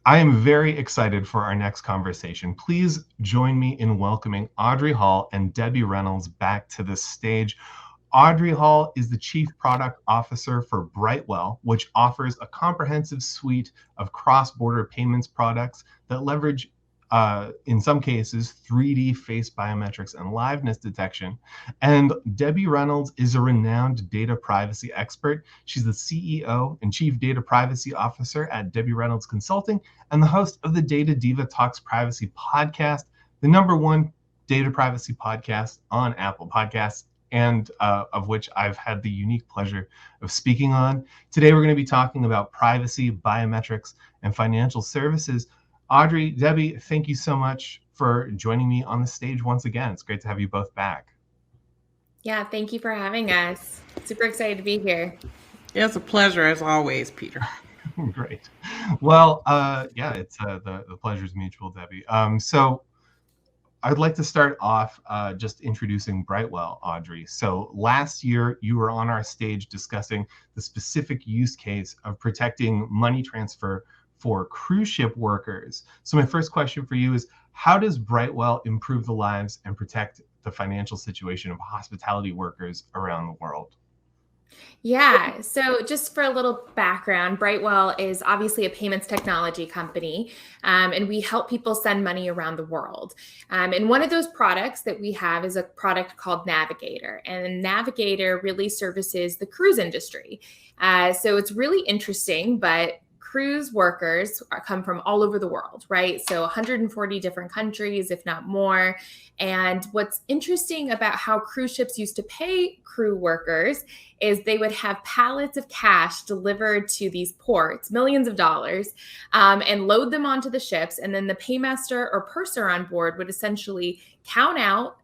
I am very excited for our next conversation. Please join me in welcoming Audrey Hall and Debbie Reynolds back to the stage. Audrey Hall is the Chief Product Officer for Brightwell, which offers a comprehensive suite of cross-border payments products that leverage, in some cases, 3D face biometrics and liveness detection. And Debbie Reynolds is a renowned data privacy expert. She's the CEO and Chief Data Privacy Officer at Debbie Reynolds Consulting and the host of the Data Diva Talks Privacy podcast, the #1 data privacy podcast on Apple Podcasts, and of which I've had the unique pleasure of speaking on. Today, we're going to be talking about privacy, biometrics, and financial services. Audrey, Debbie, thank you so much for joining me on the stage once again. It's great to have you both back. Yeah, thank you for having us. Super excited to be here. It's a pleasure as always, Peter. Great. Well, it's the pleasure is mutual, Debbie. So I'd like to start off just introducing Brightwell, Audrey. So last year, you were on our stage discussing the specific use case of protecting money transfer for cruise ship workers. So my first question for you is, how does Brightwell improve the lives and protect the financial situation of hospitality workers around the world? Yeah, so just for a little background, Brightwell is obviously a payments technology company, and we help people send money around the world. And one of those products that we have is a product called Navigator, and Navigator really services the cruise industry. So it's really interesting, but cruise workers come from all over the world, right? So 140 different countries, if not more. And what's interesting about how cruise ships used to pay crew workers is they would have pallets of cash delivered to these ports, millions of dollars, and load them onto the ships. And then the paymaster or purser on board would essentially count out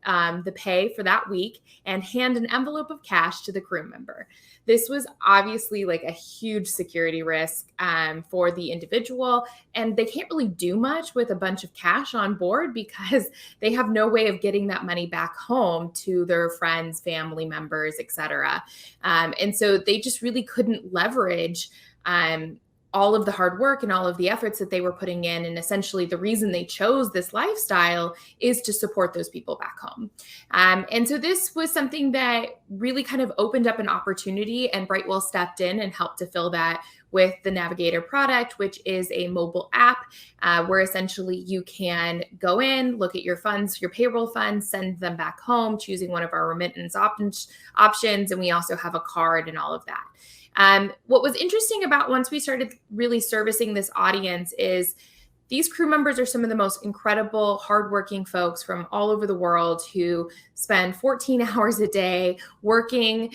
the pay for that week and hand an envelope of cash to the crew member. This was obviously like a huge security risk for the individual, and they can't really do much with a bunch of cash on board because they have no way of getting that money back home to their friends, family members, etc. And so they just really couldn't leverage all of the hard work and all of the efforts that they were putting in. And essentially the reason they chose this lifestyle is to support those people back home. And so this was something that really kind of opened up an opportunity, and Brightwell stepped in and helped to fill that with the Navigator product, which is a mobile app where essentially you can go in, look at your funds, your payroll funds, send them back home, choosing one of our remittance options. And we also have a card and all of that. What was interesting about once we started really servicing this audience is these crew members are some of the most incredible, hardworking folks from all over the world who spend 14 hours a day working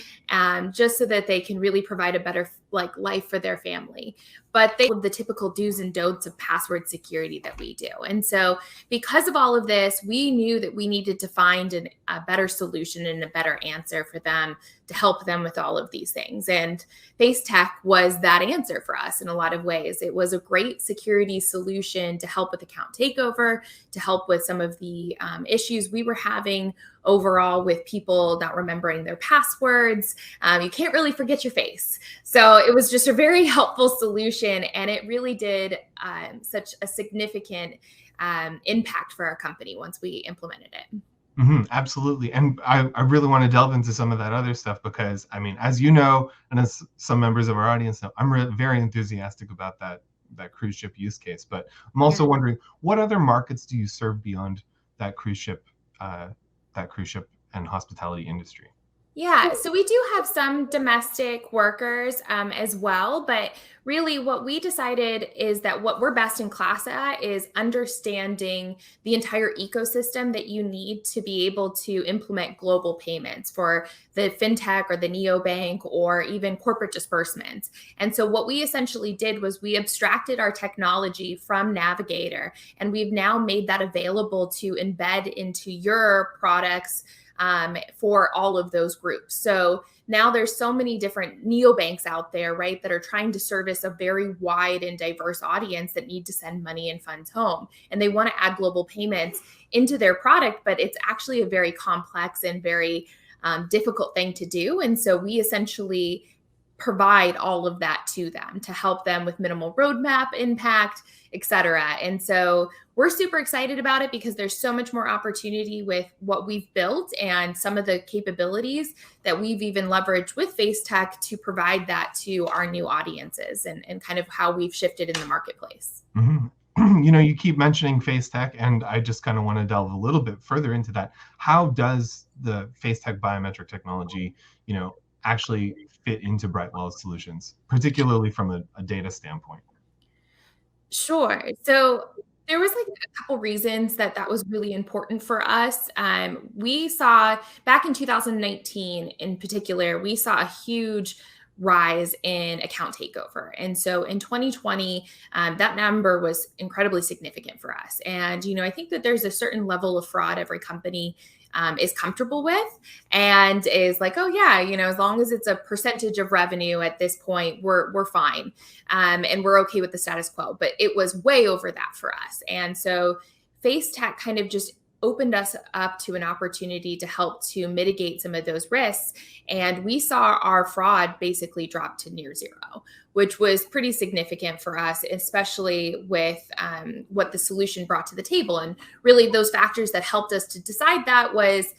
just so that they can really provide a better life for their family. But they have the typical do's and don'ts of password security that we do. And so because of all of this, we knew that we needed to find a better solution and a better answer for them to help them with all of these things. And FaceTec was that answer for us in a lot of ways. It was a great security solution to help with account takeover, to help with some of the issues we were having overall with people not remembering their passwords. You can't really forget your face. So it was just a very helpful solution, and it really did such a significant impact for our company once we implemented it. Mm-hmm, absolutely. And I really want to delve into some of that other stuff because, I mean, as you know, and as some members of our audience know, I'm very enthusiastic about that cruise ship use case. But I'm also wondering, what other markets do you serve beyond that cruise ship and hospitality industry? Yeah, so we do have some domestic workers as well, but really what we decided is that what we're best in class at is understanding the entire ecosystem that you need to be able to implement global payments for the fintech or the neobank or even corporate disbursements. And so what we essentially did was we abstracted our technology from Navigator, and we've now made that available to embed into your products for all of those groups. So now there's so many different neobanks out there, right, that are trying to service a very wide and diverse audience that need to send money and funds home. And they want to add global payments into their product, but it's actually a very complex and very difficult thing to do. And so we essentially provide all of that to them to help them with minimal roadmap impact, et cetera. And so we're super excited about it because there's so much more opportunity with what we've built and some of the capabilities that we've even leveraged with FaceTec to provide that to our new audiences and kind of how we've shifted in the marketplace. Mm-hmm. You keep mentioning FaceTec, and I just kind of want to delve a little bit further into that. How does the FaceTec biometric technology, actually fit into Brightwell's solutions, particularly from a data standpoint? Sure. So there was like a couple reasons that was really important for us. We saw back in 2019 in particular, we saw a huge rise in account takeover. And so in 2020, that number was incredibly significant for us. And, I think that there's a certain level of fraud every company is comfortable with and is like, oh yeah, as long as it's a percentage of revenue at this point, we're fine. And we're okay with the status quo. But it was way over that for us. And so FaceTec kind of just opened us up to an opportunity to help to mitigate some of those risks. And we saw our fraud basically drop to near zero, which was pretty significant for us, especially with what the solution brought to the table. And really those factors that helped us to decide that was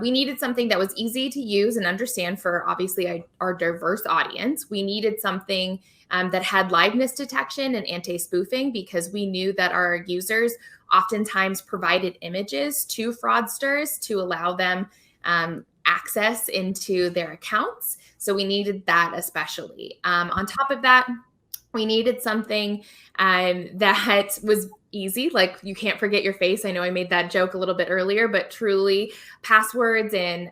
we needed something that was easy to use and understand for obviously our diverse audience. We needed something that had liveness detection and anti-spoofing because we knew that our users oftentimes provided images to fraudsters to allow them access into their accounts. So we needed that especially. On top of that, we needed something that was easy, like you can't forget your face. I know I made that joke a little bit earlier, but truly passwords and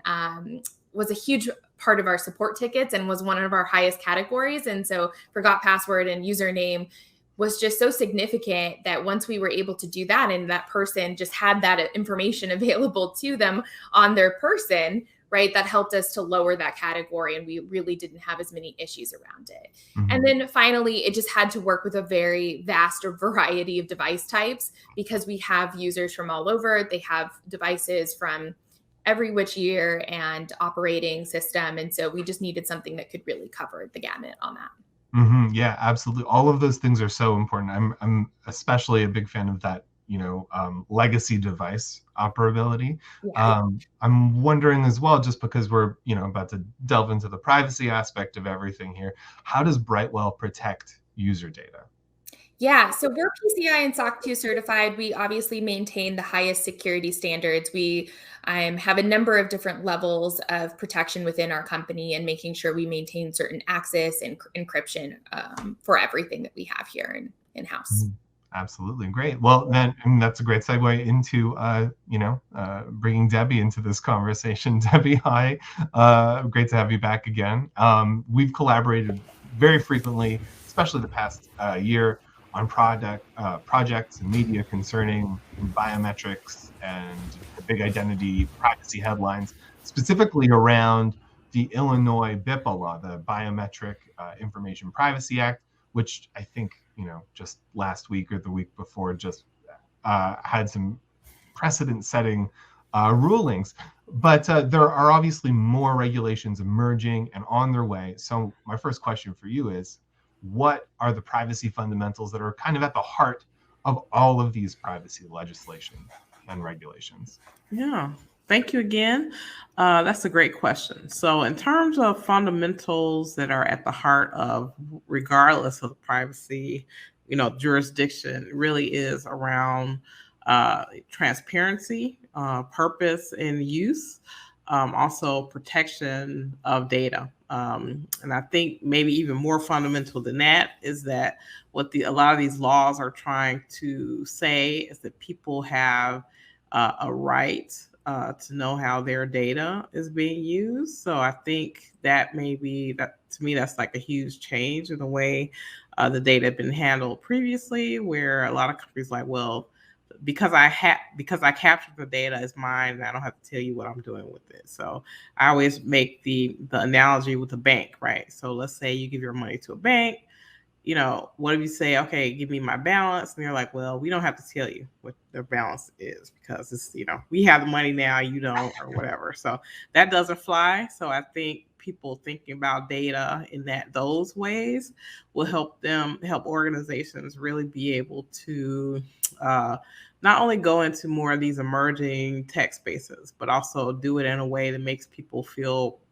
was a huge part of our support tickets and was one of our highest categories. And so forgot password and username was just so significant that once we were able to do that and that person just had that information available to them on their person, right, that helped us to lower that category and we really didn't have as many issues around it. Mm-hmm. And then finally, it just had to work with a very vast variety of device types because we have users from all over. They have devices from every which year and operating system. And so we just needed something that could really cover the gamut on that. Mm-hmm. Yeah, absolutely. All of those things are so important. I'm especially a big fan of that, legacy device operability. Yeah. I'm wondering as well, just because we're, about to delve into the privacy aspect of everything here, how does Brightwell protect user data? Yeah, so we're PCI and SOC 2 certified. We obviously maintain the highest security standards. We have a number of different levels of protection within our company and making sure we maintain certain access and encryption for everything that we have here in-house. Mm-hmm. Absolutely. Great. Well, then that's a great segue into, bringing Debbie into this conversation. Debbie, hi. Great to have you back again. We've collaborated very frequently, especially the past year, on projects and media concerning biometrics and the big identity privacy headlines, specifically around the Illinois BIPA law, the Biometric Information Privacy Act, which I think, just last week or the week before just had some precedent-setting rulings. But there are obviously more regulations emerging and on their way. So my first question for you is, what are the privacy fundamentals that are kind of at the heart of all of these privacy legislation and regulations? Yeah, thank you again. That's a great question. So in terms of fundamentals that are at the heart of, regardless of the privacy, jurisdiction, really is around transparency, purpose and use, also protection of data. And I think maybe even more fundamental than that is that what a lot of these laws are trying to say is that people have a right to know how their data is being used. So I think that to me, that's like a huge change in the way the data had been handled previously, where a lot of companies like, well, because I captured the data as mine, and I don't have to tell you what I'm doing with it. So I always make the analogy with a bank, right? So let's say you give your money to a bank. What if you say, okay, give me my balance? And they're like, well, we don't have to tell you what their balance is because it's, we have the money now, you don't, or whatever. So that doesn't fly. So I think people thinking about data in those ways will help organizations really be able to not only go into more of these emerging tech spaces, but also do it in a way that makes people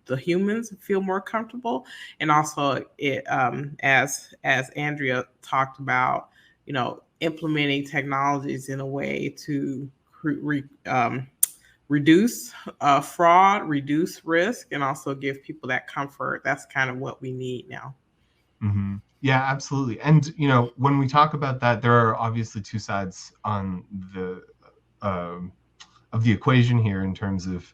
the humans feel more comfortable. And also as Andrea talked about, implementing technologies in a way to reduce fraud, reduce risk, and also give people that comfort. That's kind of what we need now. Mm-hmm. Yeah, absolutely. And, when we talk about that, there are obviously two sides on of the equation here in terms of,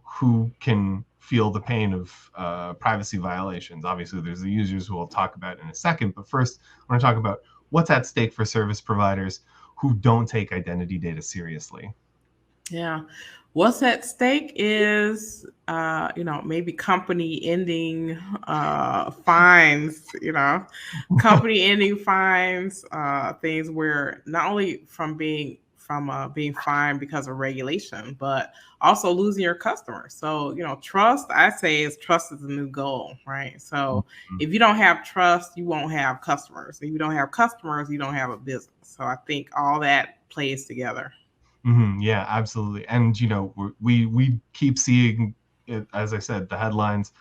who can feel the pain of privacy violations. Obviously, there's the users who we'll talk about in a second. But first, I want to talk about what's at stake for service providers who don't take identity data seriously. Yeah. What's at stake is, maybe company ending fines, company ending fines, things where not only from being fined because of regulation, but also losing your customers. So, trust, I say trust is the new goal, right? So if you don't have trust, you won't have customers. If you don't have customers, you don't have a business. So I think all that plays together. Mm-hmm. Yeah, absolutely. And, we keep seeing it, as I said, the headlines,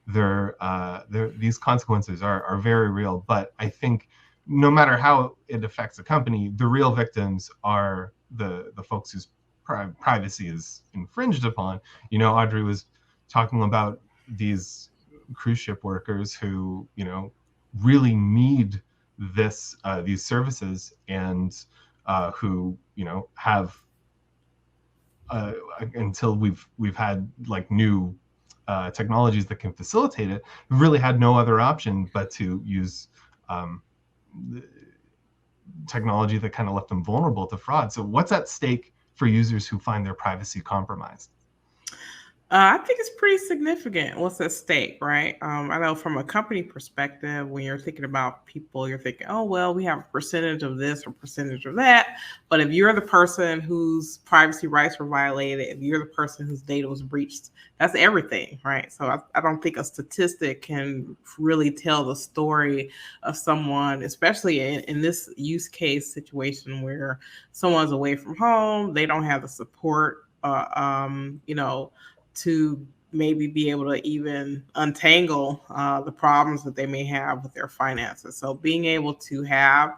these consequences are very real. But I think no matter how it affects a company, the real victims are the folks whose privacy is infringed upon. Audrey was talking about these cruise ship workers who, really need these services, and who, have until we've had like new technologies that can facilitate it, we've really had no other option but to use technology that kind of left them vulnerable to fraud. So what's at stake for users who find their privacy compromised? I think it's pretty significant what's at stake, right? I know from a company perspective, when you're thinking about people, you're thinking, oh, well, we have a percentage of this or percentage of that. But if you're the person whose privacy rights were violated, if you're the person whose data was breached, that's everything, right? So I don't think a statistic can really tell the story of someone, especially in this use case situation where someone's away from home, they don't have the support, to maybe be able to even untangle the problems that they may have with their finances. So being able to have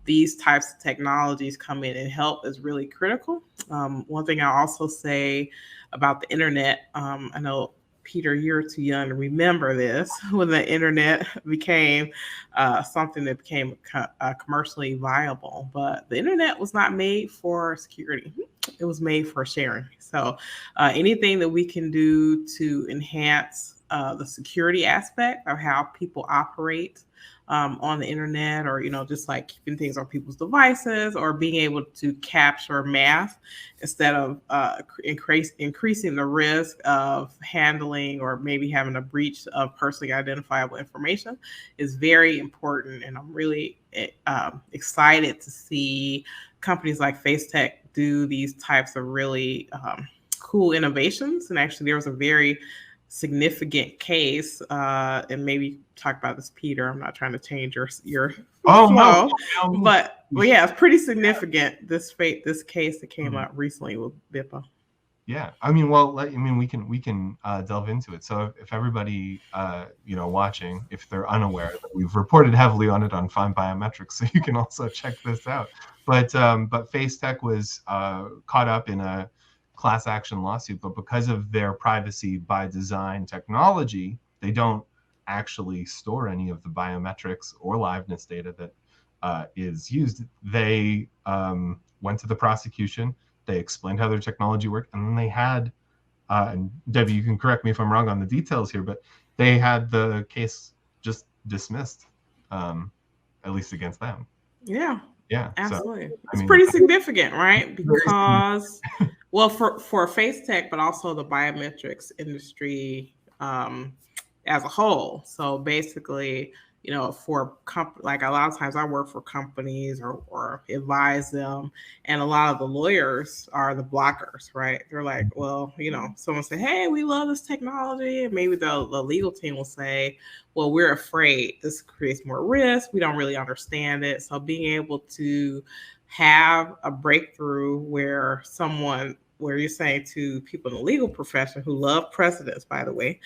these types of technologies come in and help is really critical. One thing I also say about the internet, I know, Peter, you're too young to remember this, when the internet became something that became commercially viable. But the internet was not made for security. It was made for sharing. So anything that we can do to enhance the security aspect of how people operate on the internet, or, just like keeping things on people's devices, or being able to capture math instead of increasing the risk of handling or maybe having a breach of personally identifiable information, is very important. And I'm really excited to see companies like FaceTec do these types of really cool innovations. And actually, there was a very significant case, and maybe talk about this, Peter. I'm not trying to change your flow, no. But yeah, it's pretty significant. This case that came out recently with BIPA. Yeah, we can delve into it. So if everybody watching, if they're unaware, that we've reported heavily on it on FindBiometrics, so you can also check this out. But FaceTec was caught up in a class action lawsuit, but because of their privacy by design technology, they don't actually store any of the biometrics or liveness data that is used. They went to the prosecution. They explained how their technology worked, and then they had, and Debbie, you can correct me if I'm wrong on the details here, but they had the case just dismissed, at least against them. Yeah. Yeah, absolutely. So, it's pretty significant, right? Because, well, for FaceTec, but also the biometrics industry as a whole. So basically, for like a lot of times I work for companies or advise them, and a lot of the lawyers are the blockers, right? They're like, well, someone say, hey, we love this technology. And maybe the legal team will say, well, we're afraid this creates more risk. We don't really understand it. So being able to have a breakthrough where you're saying to people in the legal profession who love precedents, by the way,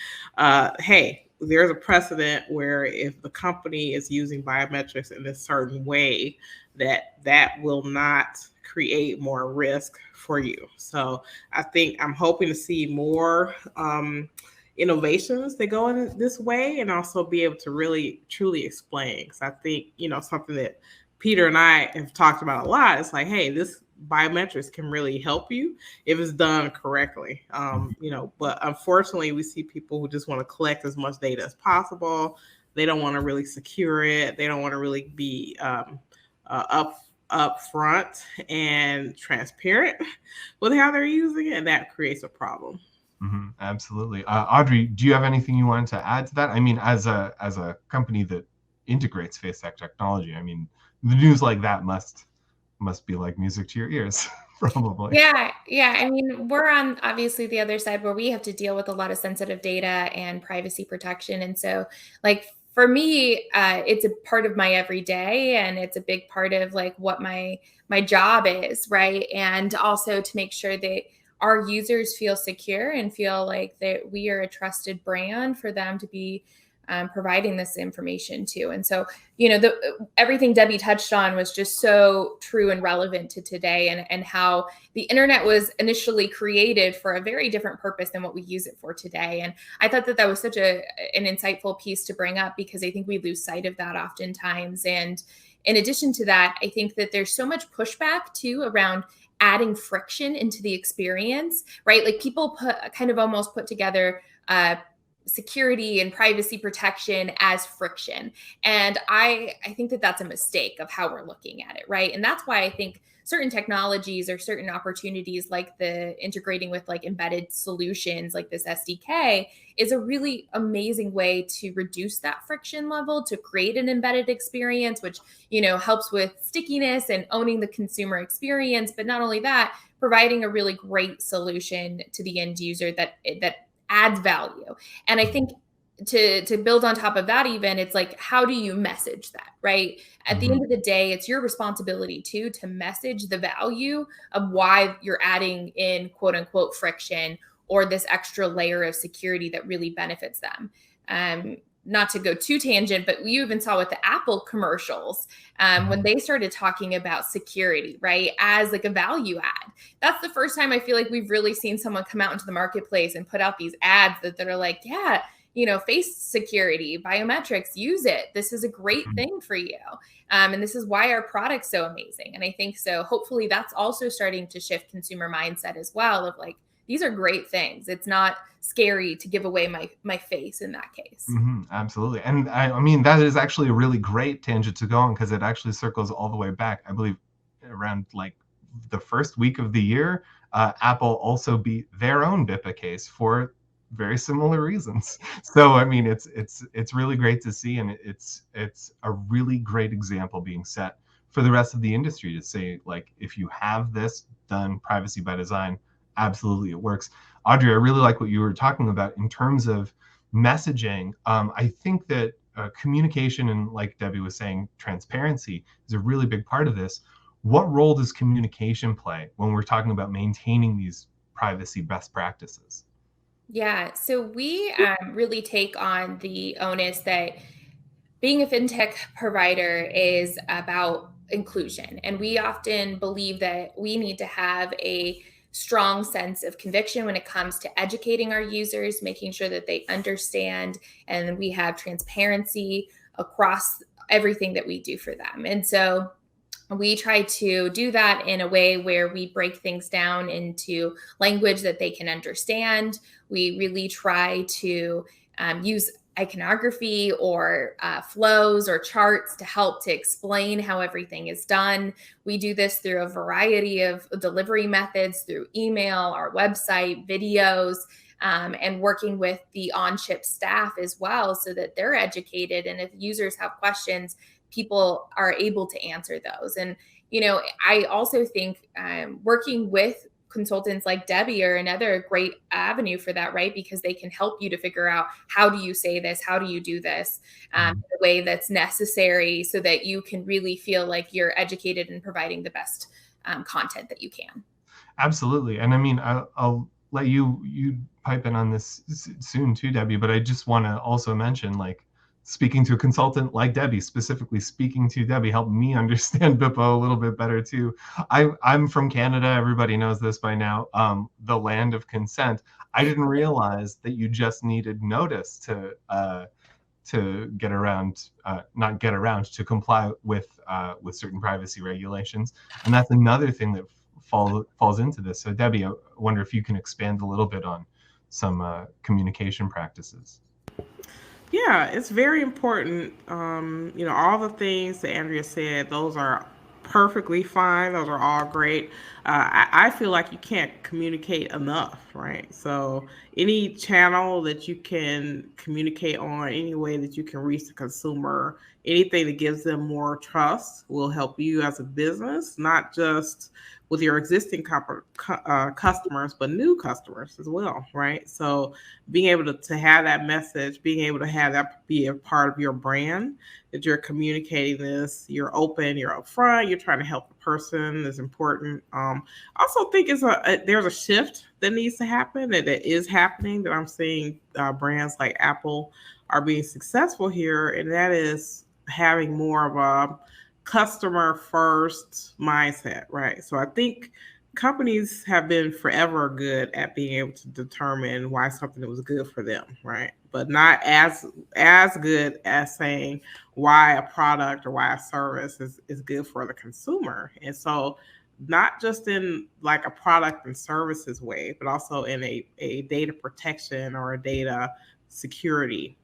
hey, there's a precedent where if the company is using biometrics in a certain way, that will not create more risk for you. So I'm hoping to see more innovations that go in this way, and also be able to really truly explain. Because I think, something that Peter and I have talked about a lot, it's like, hey, this biometrics can really help you if it's done correctly. But unfortunately, we see people who just want to collect as much data as possible. They don't want to really secure it. They don't want to really be upfront and transparent with how they're using it, and that creates a problem. Mm-hmm, absolutely. Audrey, do you have anything you wanted to add to that? I mean, as a company that integrates FaceTec technology, I mean, the news like that must be like music to your ears, probably. Yeah. I mean, we're on obviously the other side where we have to deal with a lot of sensitive data and privacy protection. And so, like, for me, it's a part of my everyday, and it's a big part of like what my job is, right? And also to make sure that our users feel secure and feel like that we are a trusted brand for them to be providing this information to. And so, everything Debbie touched on was just so true and relevant to today, and how the internet was initially created for a very different purpose than what we use it for today. And I thought that was such an insightful piece to bring up, because I think we lose sight of that oftentimes. And in addition to that, I think that there's so much pushback too around adding friction into the experience, right? Like people almost put together security and privacy protection as friction. And I think that that's a mistake of how we're looking at it, right? And that's why I think certain technologies or certain opportunities like the integrating with like embedded solutions like this SDK is a really amazing way to reduce that friction level, to create an embedded experience, which, helps with stickiness and owning the consumer experience. But not only that, providing a really great solution to the end user that adds value. And I think to build on top of that, even, it's like, how do you message that, right? At the end of the day, it's your responsibility too to message the value of why you're adding in quote unquote friction or this extra layer of security that really benefits them. Not to go too tangent, but we even saw with the Apple commercials when they started talking about security, right, as like a value add. That's the first time I feel like we've really seen someone come out into the marketplace and put out these ads that are like, yeah, face security, biometrics, use it. This is a great thing for you. And this is why our product's so amazing. And I think so hopefully that's also starting to shift consumer mindset as well, of like, these are great things. It's not scary to give away my face in that case. Absolutely. And I mean, that is actually a really great tangent to go on, because it actually circles all the way back. I believe around like the first week of the year, Apple also beat their own BIPA case for very similar reasons. So, I mean, it's really great to see. And it's a really great example being set for the rest of the industry to say, like, if you have this done privacy by design, absolutely it works. Audrey, I really like what you were talking about in terms of messaging. I think that communication and, like Debbie was saying, transparency is a really big part of this. What role does communication play when we're talking about maintaining these privacy best practices? Yeah, so we really take on the onus that being a fintech provider is about inclusion. And we often believe that we need to have a strong sense of conviction when it comes to educating our users, making sure that they understand, and we have transparency across everything that we do for them. And so we try to do that in a way where we break things down into language that they can understand. We really try to use iconography or flows or charts to help to explain how everything is done. We do this through a variety of delivery methods, through email, our website, videos. and working with the on-chip staff as well so that they're educated. And if users have questions, people are able to answer those. And, I also think working with consultants like Debbie are another great avenue for that, right? Because they can help you to figure out, how do you say this? How do you do this in a way that's necessary so that you can really feel like you're educated and providing the best content that you can. Absolutely. And I mean, I'll let you pipe in on this soon too, Debbie, but I just want to also mention, like, speaking to a consultant like Debbie, specifically speaking to Debbie, helped me understand BIPA a little bit better too. I'm from Canada. Everybody knows this by now. The land of consent. I didn't realize that you just needed notice to get around, not get around, to comply with certain privacy regulations. And that's another thing that falls into this. So Debbie, I wonder if you can expand a little bit on some communication practices. Yeah, it's very important. All the things that Andrea said, those are perfectly fine. Those are all great. I feel like you can't communicate enough, right? So any channel that you can communicate on, any way that you can reach the consumer, anything that gives them more trust will help you as a business, not just with your existing customers, but new customers as well, right? So being able to have that message, being able to have that be a part of your brand, that you're communicating this, you're open, you're upfront, you're trying to help the person is important. I also think there's a shift that needs to happen, that is happening, that I'm seeing brands like Apple are being successful here, and that is having more of a customer first mindset, right? So I think companies have been forever good at being able to determine why something was good for them, right? But not as good as saying why a product or why a service is good for the consumer. And so not just in like a product and services way, but also in a data protection or a data security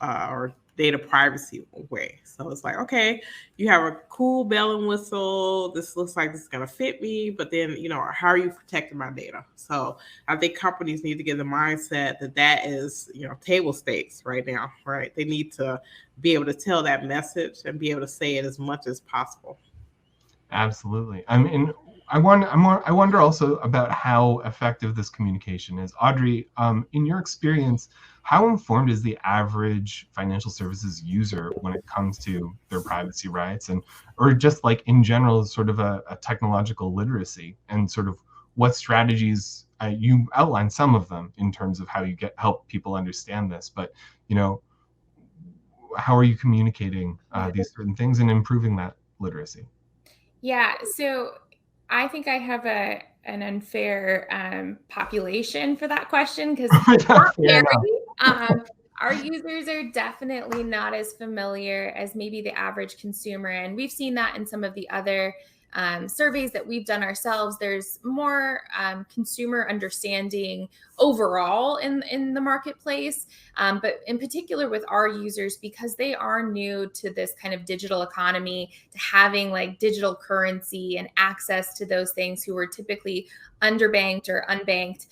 or data privacy way. So it's like, okay, you have a cool bell and whistle. This looks like this is going to fit me, but then, how are you protecting my data? So I think companies need to get the mindset that is, table stakes right now, right? They need to be able to tell that message and be able to say it as much as possible. Absolutely. I mean, I wonder also about how effective this communication is. Audrey, in your experience, how informed is the average financial services user when it comes to their privacy rights, or just like in general, sort of a technological literacy, and sort of what strategies you outline some of them in terms of how you help people understand this, but how are you communicating these certain things and improving that literacy? Yeah, so I think I have an unfair population for that question, because our users are definitely not as familiar as maybe the average consumer. And we've seen that in some of the other surveys that we've done ourselves. There's more consumer understanding overall in the marketplace, but in particular with our users, because they are new to this kind of digital economy, to having like digital currency and access to those things, who are typically underbanked or unbanked.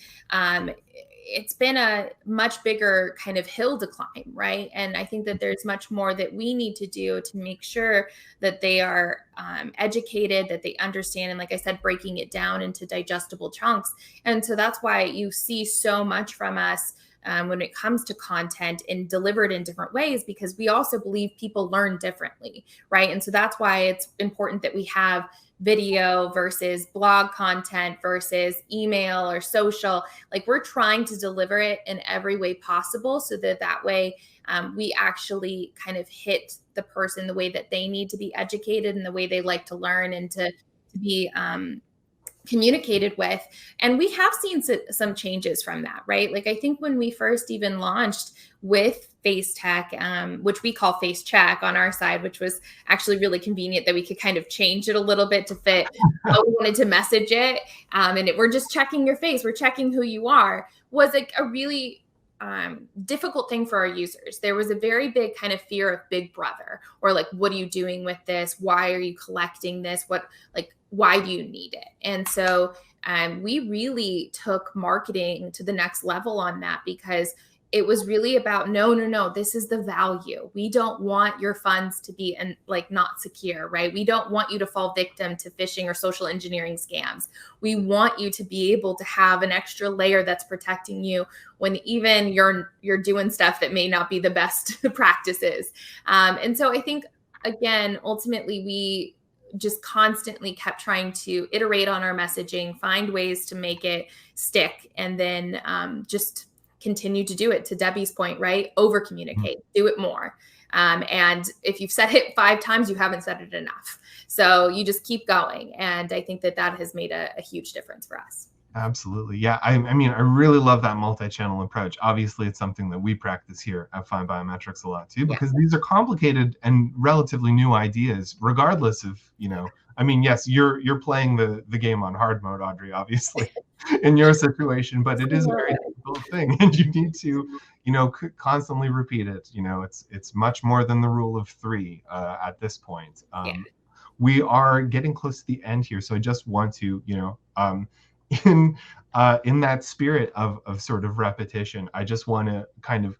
It's been a much bigger kind of hill to climb, right? And I think that there's much more that we need to do to make sure that they are educated, that they understand, and like I said, breaking it down into digestible chunks. And so that's why you see so much from us when it comes to content and delivered in different ways, because we also believe people learn differently, right? And so that's why it's important that we have video versus blog content versus email or social. Like, we're trying to deliver it in every way possible so that way we actually kind of hit the person the way that they need to be educated and the way they like to learn and to be communicated with. And we have seen some changes from that, right? Like, I think when we first even launched with FaceTec, which we call FaceCheck on our side, which was actually really convenient that we could kind of change it a little bit to fit how we wanted to message it. We're just checking your face, we're checking who you are, was like a really difficult thing for our users. There was a very big kind of fear of Big Brother, or like, what are you doing with this? Why are you collecting this? Why do you need it? And so we really took marketing to the next level on that, because it was really about, no, this is the value. We don't want your funds to be not secure, right? We don't want you to fall victim to phishing or social engineering scams. We want you to be able to have an extra layer that's protecting you when even you're doing stuff that may not be the best practices. And so I think, again, ultimately, we just constantly kept trying to iterate on our messaging, find ways to make it stick, and then just continue to do it. To Debbie's point, right? Over communicate, do it more. And if you've said it 5 times, you haven't said it enough. So you just keep going. And I think that has made a huge difference for us. Absolutely. Yeah. I mean, I really love that multi-channel approach. Obviously, it's something that we practice here at FindBiometrics a lot too, because these are complicated and relatively new ideas, regardless of, I mean, yes, you're playing the game on hard mode, Audrey, obviously, in your situation, but it is a very difficult thing, and you need to, constantly repeat it. It's much more than the rule of 3 at this point. We are getting close to the end here, so I just want to, in that spirit of sort of repetition, I just want to kind of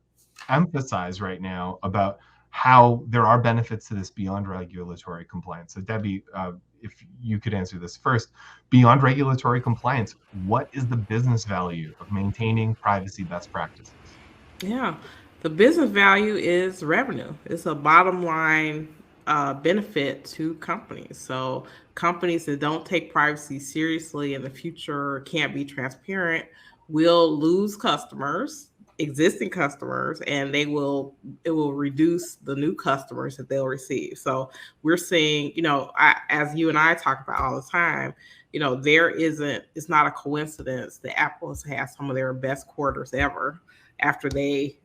emphasize right now about how there are benefits to this beyond regulatory compliance. So Debbie, if you could answer this first, beyond regulatory compliance, what is the business value of maintaining privacy best practices? Yeah, the business value is revenue. It's a bottom line benefit to companies. So companies that don't take privacy seriously in the future, can't be transparent, will lose customers, existing customers, and it will reduce the new customers that they'll receive. So we're seeing, as you and I talk about all the time, it's not a coincidence that Apple has had some of their best quarters ever after they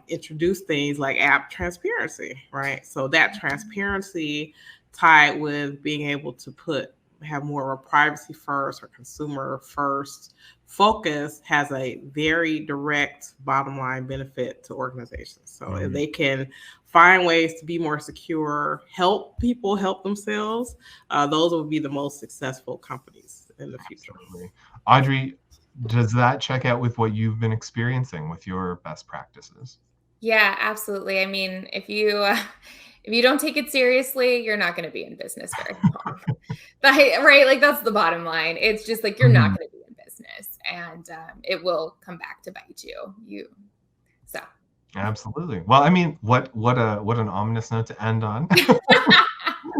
introduce things like app transparency, right? So that transparency tied with being able to have more of a privacy first or consumer first focus has a very direct bottom line benefit to organizations. So if they can find ways to be more secure, help people help themselves, those will be the most successful companies in the future. Absolutely. Audrey, does that check out with what you've been experiencing with your best practices? Yeah, absolutely. I mean, if you don't take it seriously, you're not going to be in business very long. Right? Like, that's the bottom line. It's just like, you're not going to be in business, and it will come back to bite you. So. Absolutely. Well, I mean, what an ominous note to end on.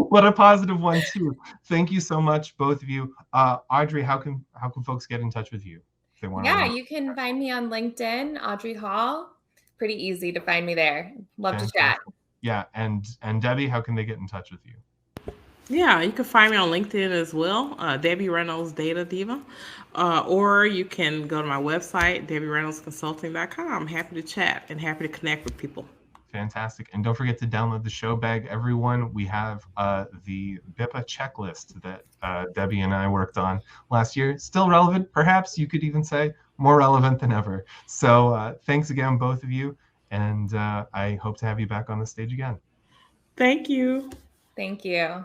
What a positive one too. Thank you so much, both of you. Audrey, how can folks get in touch with you if they want to? Yeah, you can find me on LinkedIn, Audrey Hall. Pretty easy to find me there. Love to chat. Yeah, and Debbie, how can they get in touch with you? Yeah, you can find me on LinkedIn as well, Debbie Reynolds Data Diva, or you can go to my website, DebbieReynoldsConsulting.com. Happy to chat and happy to connect with people. Fantastic. And don't forget to download the show bag, everyone. We have the BIPA checklist that Debbie and I worked on last year. Still relevant, perhaps you could even say more relevant than ever. So thanks again, both of you. And I hope to have you back on the stage again. Thank you. Thank you.